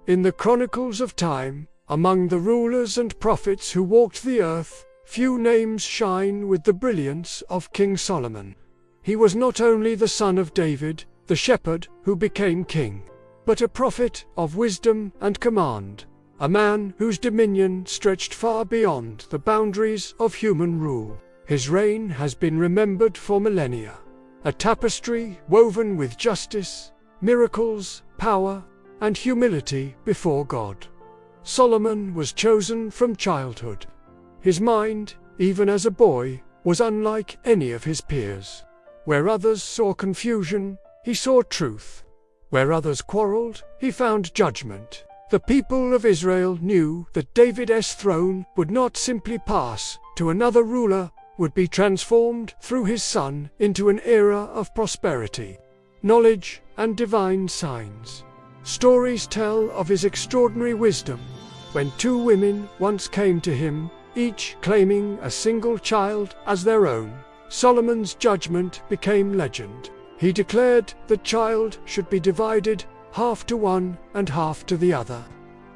In the chronicles of time, among the rulers and prophets who walked the earth, few names shine with the brilliance of King Solomon. He was not only the son of David, the shepherd who became king, but a prophet of wisdom and command, a man whose dominion stretched far beyond the boundaries of human rule. His reign has been remembered for millennia, a tapestry woven with justice, miracles, power, and humility before God. Solomon was chosen from childhood. His mind, even as a boy, was unlike any of his peers. Where others saw confusion, he saw truth. Where others quarreled, he found judgment. The people of Israel knew that David's throne would not simply pass to another ruler, would be transformed through his son into an era of prosperity, knowledge, and divine signs. Stories tell of his extraordinary wisdom. When two women once came to him, each claiming a single child as their own, Solomon's judgment became legend. He declared the child should be divided, half to one and half to the other.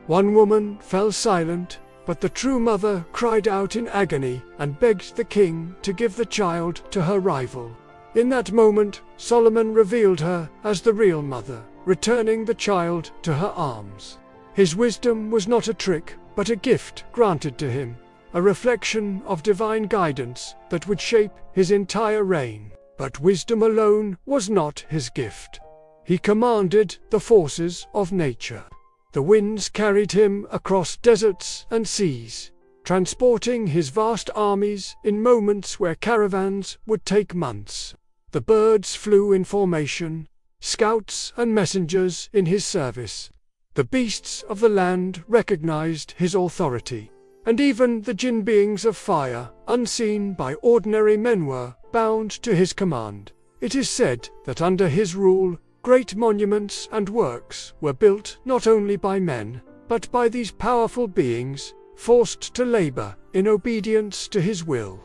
One woman fell silent, but the true mother cried out in agony and begged the king to give the child to her rival. In that moment, Solomon revealed her as the real mother, returning the child to her arms. His wisdom was not a trick, but a gift granted to him, a reflection of divine guidance that would shape his entire reign. But wisdom alone was not his gift. He commanded the forces of nature. The winds carried him across deserts and seas, transporting his vast armies in moments where caravans would take months. The birds flew in formation, scouts and messengers in his service. The beasts of the land recognized his authority, and even the jinn beings of fire, unseen by ordinary men, were bound to his command. It is said that under his rule, great monuments and works were built not only by men, but by these powerful beings, forced to labor in obedience to his will.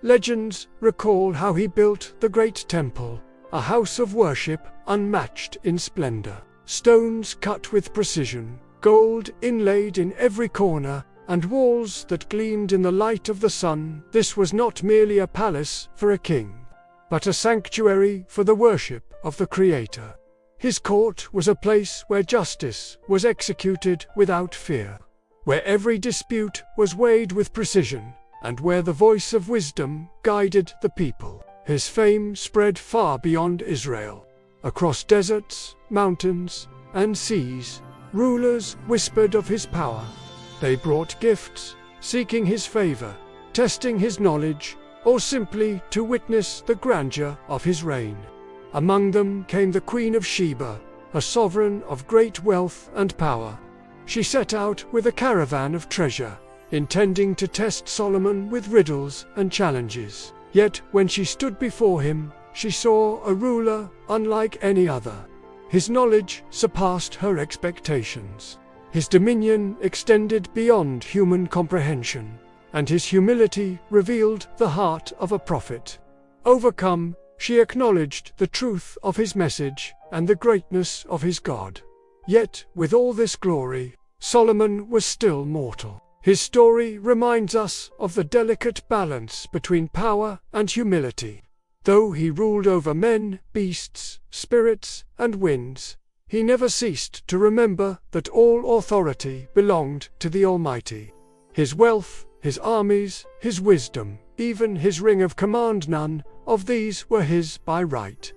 Legends recall how he built the great temple, a house of worship unmatched in splendor. Stones cut with precision, gold inlaid in every corner, and walls that gleamed in the light of the sun. This was not merely a palace for a king, but a sanctuary for the worship of the Creator. His court was a place where justice was executed without fear, where every dispute was weighed with precision, and where the voice of wisdom guided the people. His fame spread far beyond Israel. Across deserts, mountains, and seas, rulers whispered of his power. They brought gifts, seeking his favor, testing his knowledge, or simply to witness the grandeur of his reign. Among them came the Queen of Sheba, a sovereign of great wealth and power. She set out with a caravan of treasure, intending to test Solomon with riddles and challenges. Yet when she stood before him, she saw a ruler unlike any other. His knowledge surpassed her expectations. His dominion extended beyond human comprehension, and his humility revealed the heart of a prophet. Overcome, she acknowledged the truth of his message and the greatness of his God. Yet, with all this glory, Solomon was still mortal. His story reminds us of the delicate balance between power and humility. Though he ruled over men, beasts, spirits, and winds, he never ceased to remember that all authority belonged to the Almighty. His wealth, his armies, his wisdom, even his ring of command, none of these were his by right.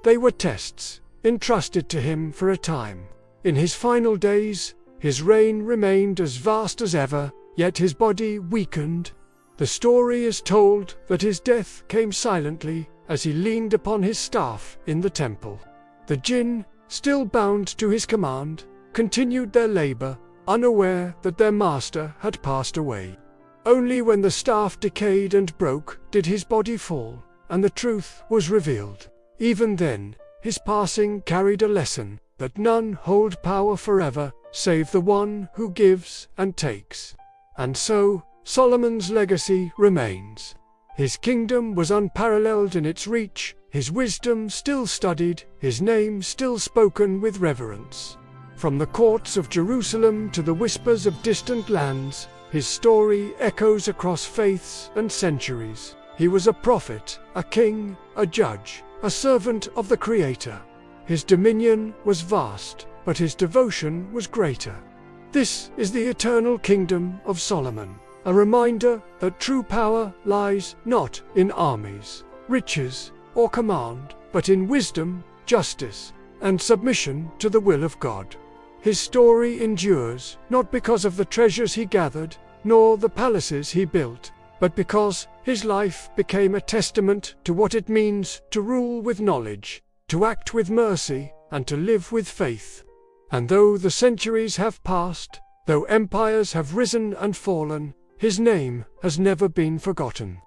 They were tests, entrusted to him for a time. In his final days, his reign remained as vast as ever, yet his body weakened. The story is told that his death came silently as he leaned upon his staff in the temple. The jinn, still bound to his command, continued their labor, unaware that their master had passed away. Only when the staff decayed and broke did his body fall, and the truth was revealed. Even then, his passing carried a lesson that none hold power forever, save the one who gives and takes. And so, Solomon's legacy remains. His kingdom was unparalleled in its reach, his wisdom still studied, his name still spoken with reverence. From the courts of Jerusalem to the whispers of distant lands, his story echoes across faiths and centuries. He was a prophet, a king, a judge, a servant of the Creator. His dominion was vast, but his devotion was greater. This is the eternal kingdom of Solomon, a reminder that true power lies not in armies, riches, or command, but in wisdom, justice, and submission to the will of God. His story endures, not because of the treasures he gathered, nor the palaces he built, but because his life became a testament to what it means to rule with knowledge, to act with mercy, and to live with faith. And though the centuries have passed, though empires have risen and fallen, his name has never been forgotten.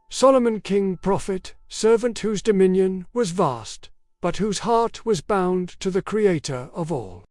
Solomon, king, prophet, servant whose dominion was vast, but whose heart was bound to the Creator of all.